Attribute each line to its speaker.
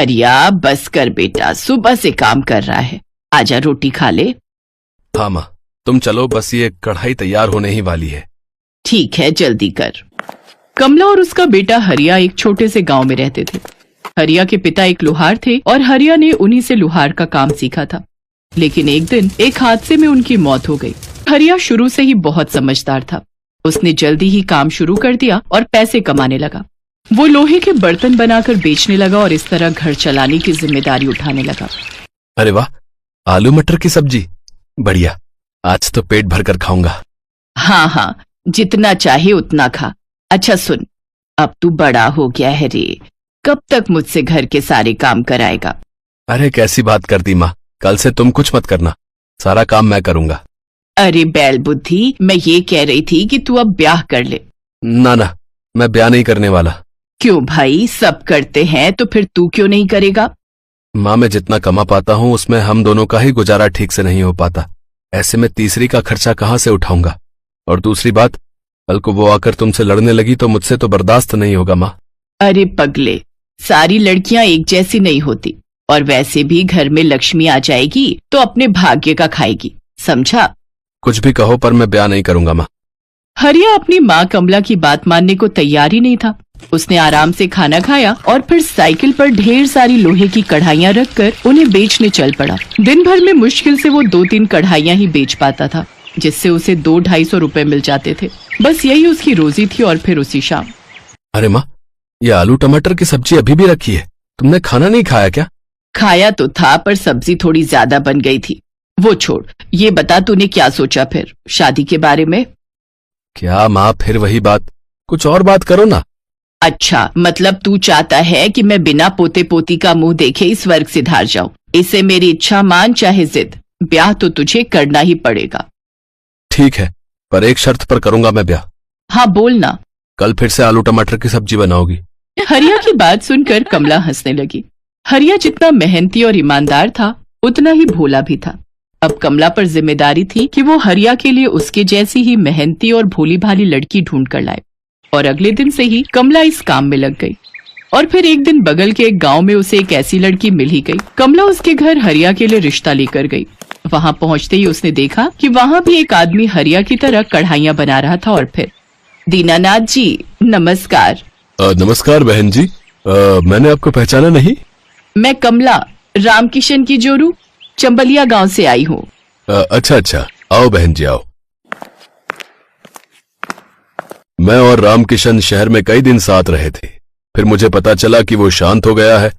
Speaker 1: हरिया बस कर बेटा, सुबह से काम कर रहा है, आजा रोटी खा ले।
Speaker 2: हाँ माँ, तुम चलो, बस ये कढ़ाई तैयार होने ही वाली है।
Speaker 1: ठीक है, जल्दी कर। कमला और उसका बेटा हरिया एक छोटे से गांव में रहते थे। हरिया के पिता एक लोहार थे और हरिया ने उन्हीं से लोहार का काम सीखा था। लेकिन एक दिन एक हादसे में उनकी मौत हो गई। हरिया शुरू से ही बहुत समझदार था। उसने जल्दी ही काम शुरू कर दिया और पैसे कमाने लगा। वो लोहे के बर्तन बनाकर बेचने लगा और इस तरह घर चलाने की जिम्मेदारी उठाने लगा।
Speaker 2: अरे वाह, आलू मटर की सब्जी, बढ़िया। आज तो पेट भर कर खाऊंगा।
Speaker 1: हाँ, जितना चाहे उतना खा। अच्छा सुन, अब तू बड़ा हो गया है रे, कब तक मुझसे घर के सारे काम कराएगा?
Speaker 2: अरे कैसी बात कर दी माँ, कल से तुम कुछ मत करना, सारा काम मैं करूंगा।
Speaker 1: अरे बैल बुद्धि, मैं ये कह रही थी कि तू अब ब्याह कर ले।
Speaker 2: ना, मैं ब्याह नहीं करने वाला।
Speaker 1: क्यों भाई, सब करते हैं तो फिर तू क्यों नहीं करेगा?
Speaker 2: माँ, मैं जितना कमा पाता हूँ उसमें हम दोनों का ही गुजारा ठीक से नहीं हो पाता। ऐसे में तीसरी का खर्चा कहाँ से उठाऊंगा? और दूसरी बात, कल को वो आकर तुमसे लड़ने लगी तो मुझसे तो बर्दाश्त नहीं होगा माँ।
Speaker 1: अरे पगले, सारी लड़कियां एक जैसी नहीं होती, और वैसे भी घर में लक्ष्मी आ जाएगी तो अपने भाग्य का खाएगी, समझा?
Speaker 2: कुछ भी कहो पर मैं ब्याह नहीं करूंगा माँ।
Speaker 1: हरिया अपनी माँ कमला की बात मानने को तैयार ही नहीं था। उसने आराम से खाना खाया और फिर साइकिल पर ढेर सारी लोहे की कढ़ाइयाँ रखकर उन्हें बेचने चल पड़ा। दिन भर में मुश्किल से वो 2-3 कढ़ाइयाँ ही बेच पाता था, जिससे उसे 200-250 रुपए मिल जाते थे। बस यही उसकी रोजी थी। और फिर उसी शाम,
Speaker 2: अरे माँ, ये आलू टमाटर की सब्जी अभी भी रखी है, तुमने खाना नहीं खाया क्या?
Speaker 1: खाया तो था, पर सब्जी थोड़ी ज्यादा बन गई थी। वो छोड़, ये बता तूने क्या सोचा फिर शादी के बारे में?
Speaker 2: क्या माँ, फिर वही बात, कुछ और बात करो ना।
Speaker 1: अच्छा, मतलब तू चाहता है कि मैं बिना पोते पोती का मुंह देखे इस स्वर्ग से धार जाऊं? इसे मेरी इच्छा मान चाहे जिद, ब्याह तो तुझे करना ही पड़ेगा।
Speaker 2: ठीक है, पर एक शर्त पर करूंगा मैं ब्याह।
Speaker 1: हाँ बोलना।
Speaker 2: कल फिर से आलू टमाटर की सब्जी बनाओगी?
Speaker 1: हरिया की बात सुनकर कमला हंसने लगी। हरिया जितना मेहनती और ईमानदार था, उतना ही भोला भी था। अब कमला पर जिम्मेदारी थी कि वो हरिया के लिए उसके जैसी ही मेहनती और भोली भाली लड़की ढूंढ कर लाए। और अगले दिन से ही कमला इस काम में लग गई। और फिर एक दिन बगल के एक गांव में उसे एक ऐसी लड़की मिल ही गई। कमला उसके घर हरिया के लिए रिश्ता लेकर गई। वहां पहुंचते ही उसने देखा कि वहां भी एक आदमी हरिया की तरह कढ़ाइयाँ बना रहा था। और फिर, दीनानाथ जी नमस्कार।
Speaker 2: नमस्कार बहन जी, मैंने आपको पहचाना नहीं।
Speaker 1: मैं कमला, रामकिशन की जोरू, चंबलिया गांव से आई हूँ।
Speaker 2: अच्छा, आओ बहन जी आओ। मैं और रामकिशन शहर में कई दिन साथ रहे थे, फिर मुझे पता चला कि वो शांत हो गया है